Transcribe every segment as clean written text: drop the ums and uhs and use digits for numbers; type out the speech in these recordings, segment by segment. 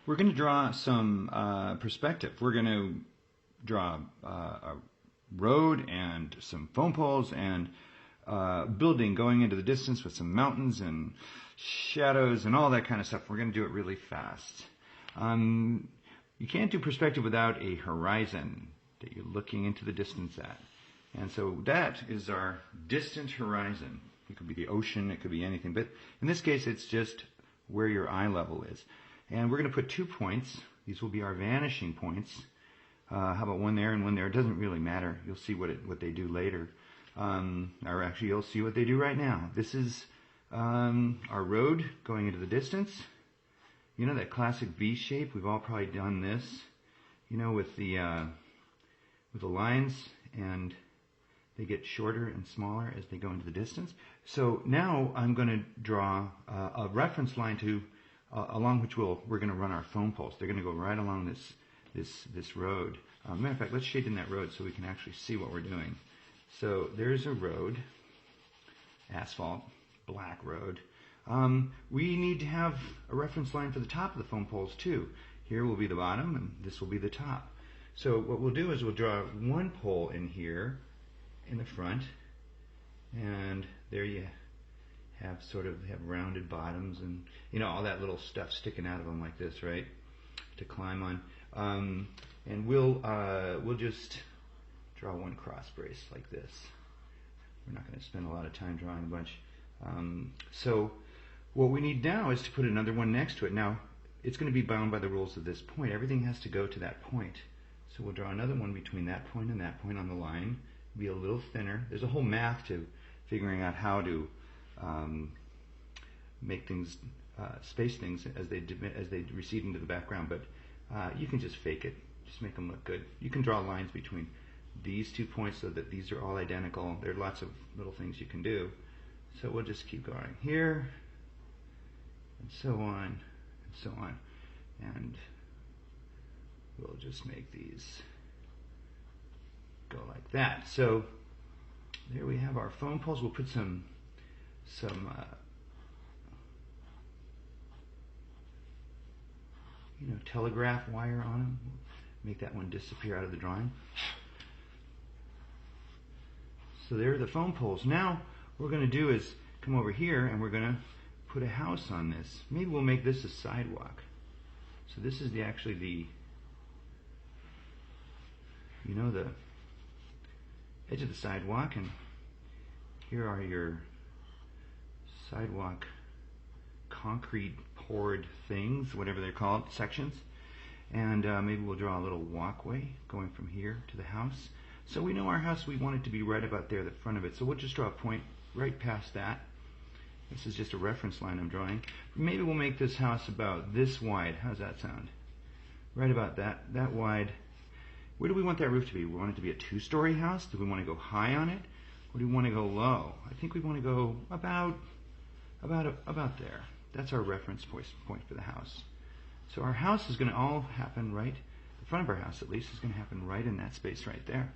We're going to draw some perspective. We're going to draw a road and some phone poles and building going into the distance with some mountains and shadows and all that kind of stuff. We're going to do it really fast. You can't do perspective without a horizon that you're looking into the distance at. And so that is our distant horizon. It could be the ocean, it could be anything. But in this case, it's just where your eye level is. And we're going to put 2 points. These will be our vanishing points. How about one there and one there? It doesn't really matter. You'll see what they do later. Or actually, you'll see what they do right now. This is our road going into the distance. You know that classic V shape? We've all probably done this. You know, with the lines, and they get shorter and smaller as they go into the distance. So now I'm going to draw a reference line to along which we're going to run our phone poles. They're going to go right along this road. Matter of fact, let's shade in that road so we can actually see what we're doing. So there's a road, asphalt, black road. We need to have a reference line for the top of the phone poles too. Here will be the bottom and this will be the top. So what we'll do is we'll draw one pole in here in the front, and there you have rounded bottoms and all that little stuff sticking out of them like this, right, to climb on. And we'll just draw one cross brace like this. We're not going to spend a lot of time drawing a bunch. So what we need now is to put another one next to it. Now it's going to be bound by the rules of this point. Everything has to go to that point. So we'll draw another one between that point and that point on the line. Be a little thinner. There's a whole math to figuring out how to make things, space things as they recede into the background. But you can just fake it. Just make them look good. You can draw lines between these 2 points so that these are all identical. There are lots of little things you can do. So we'll just keep going here, and so on, and so on. And we'll just make these go like that. So there we have our phone poles. We'll put some telegraph wire on them. Make that one disappear out of the drawing. So there are the phone poles. Now what we're going to do is come over here and we're going to put a house on this. Maybe we'll make this a sidewalk. So this is actually the edge of the sidewalk, and here are your sidewalk concrete poured things, whatever they're called, sections. And maybe we'll draw a little walkway going from here to the house. So we know our house, we want it to be right about there, the front of it. So we'll just draw a point right past that. This is just a reference line I'm drawing. Maybe we'll make this house about this wide. How's that sound? Right about that wide. Where do we want that roof to be? We want it to be a 2-story house? Do we want to go high on it? Or do we want to go low? I think we want to go about there. That's our reference point for the house. So our house is going to all happen right, the front of our house at least, is going to happen right in that space right there.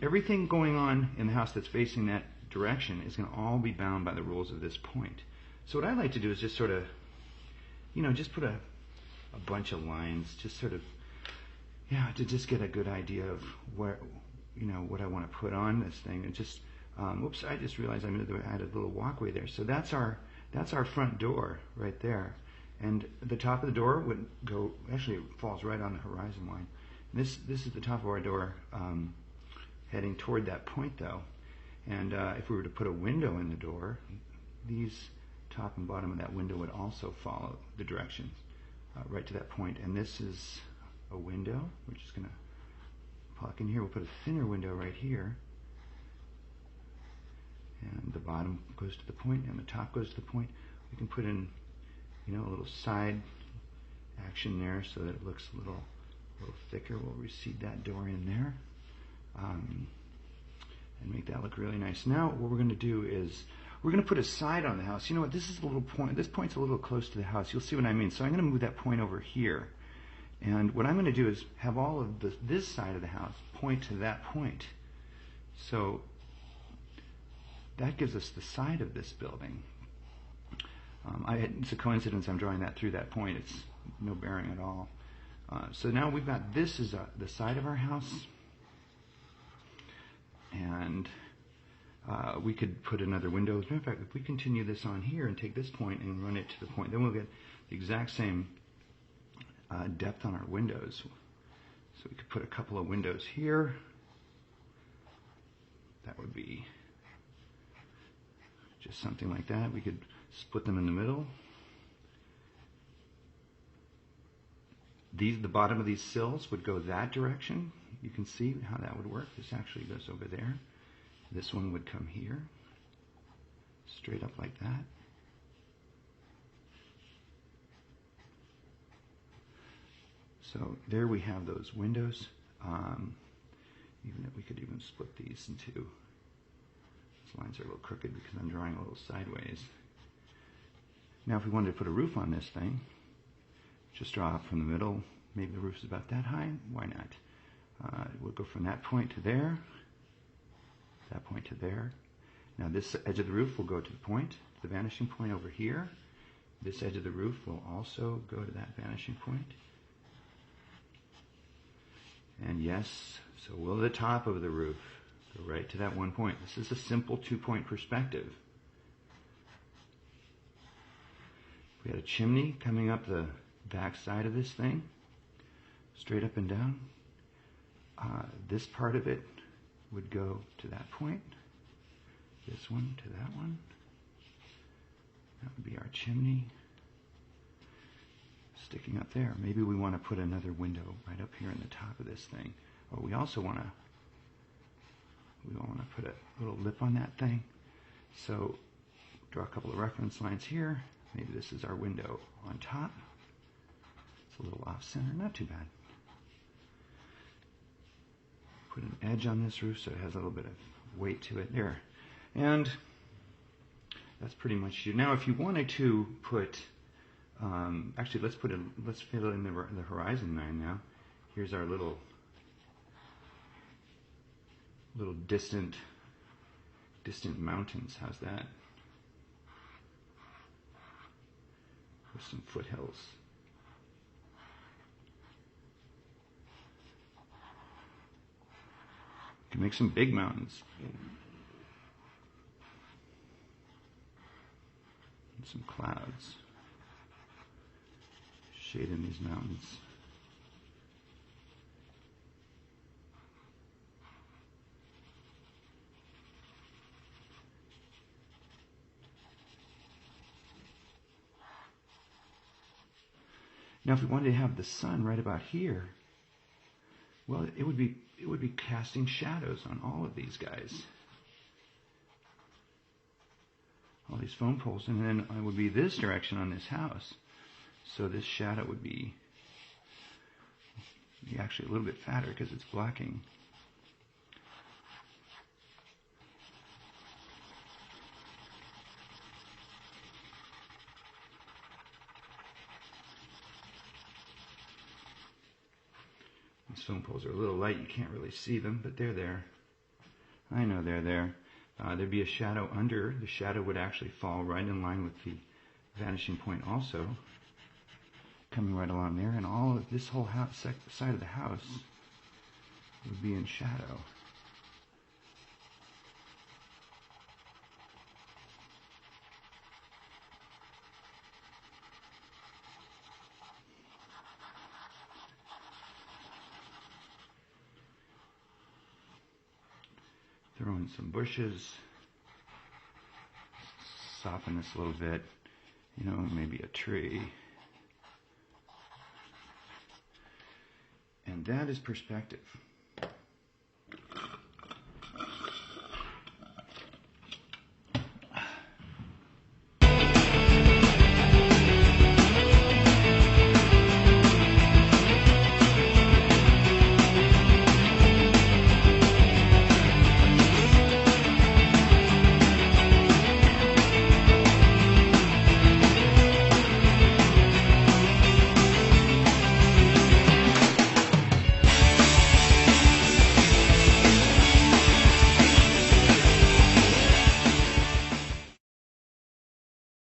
Everything going on in the house that's facing that direction is going to all be bound by the rules of this point. So what I like to do is just sort of, just put a bunch of lines, just sort of, to just get a good idea of where, what I want to put on this thing. And just, oops, I just realized I had a little walkway there. So that's our front door right there. And the top of the door would go, actually it falls right on the horizon line. And this is the top of our door, heading toward that point though. And if we were to put a window in the door, these top and bottom of that window would also follow the directions right to that point. And this is a window. We're just going to plug in here. We'll put a thinner window right here. And the bottom goes to the point and the top goes to the point. We can put in, a little side action there so that it looks a little thicker. We'll recede that door in there and make that look really nice. Now what we're going to do is we're going to put a side on the house. You know what? This is a little point. This point's a little close to the house. You'll see what I mean. So I'm going to move that point over here. And what I'm going to do is have all of this side of the house point to that point. So that gives us the side of this building. It's a coincidence I'm drawing that through that point. It's no bearing at all. So now we've got this is the side of our house, and we could put another window. In fact, if we continue this on here and take this point and run it to the point, then we'll get the exact same depth on our windows. So we could put a couple of windows here. That would be just something like that. We could split them in the middle. The bottom of these sills would go that direction. You can see how that would work. This actually goes over there. This one would come here, straight up like that. So there we have those windows. Even if we could even split these in two. These lines are a little crooked because I'm drawing a little sideways. Now if we wanted to put a roof on this thing, just draw up from the middle. Maybe the roof's about that high. Why not? We'll go from that point to there, that point to there. Now this edge of the roof will go to the point, to the vanishing point over here. This edge of the roof will also go to that vanishing point. And yes, so will the top of the roof go right to that one point. This is a simple two-point perspective. We had a chimney coming up the back side of this thing, straight up and down. This part of it would go to that point. This one to that one. That would be our chimney sticking up there. Maybe we want to put another window right up here in the top of this thing. Or we also want to put a little lip on that thing. So draw a couple of reference lines here. Maybe this is our window on top. It's a little off center, not too bad. Put an edge on this roof so it has a little bit of weight to it there. And that's pretty much it. Now if you wanted to put actually, let's fill in the horizon line now. Here's our little distant mountains. How's that? With some foothills. You can make some big mountains. And some clouds. Shade in these mountains. Now if we wanted to have the sun right about here, well, it would be casting shadows on all of these guys. All these phone poles, and then it would be this direction on this house. So this shadow would be actually a little bit fatter because it's blocking. These phone poles are a little light, you can't really see them, but they're there. I know they're there. There'd be a shadow under. The shadow would actually fall right in line with the vanishing point also, coming right along there, and all of this whole side of the house would be in shadow. Throw in some bushes, soften this a little bit, maybe a tree. And that is perspective.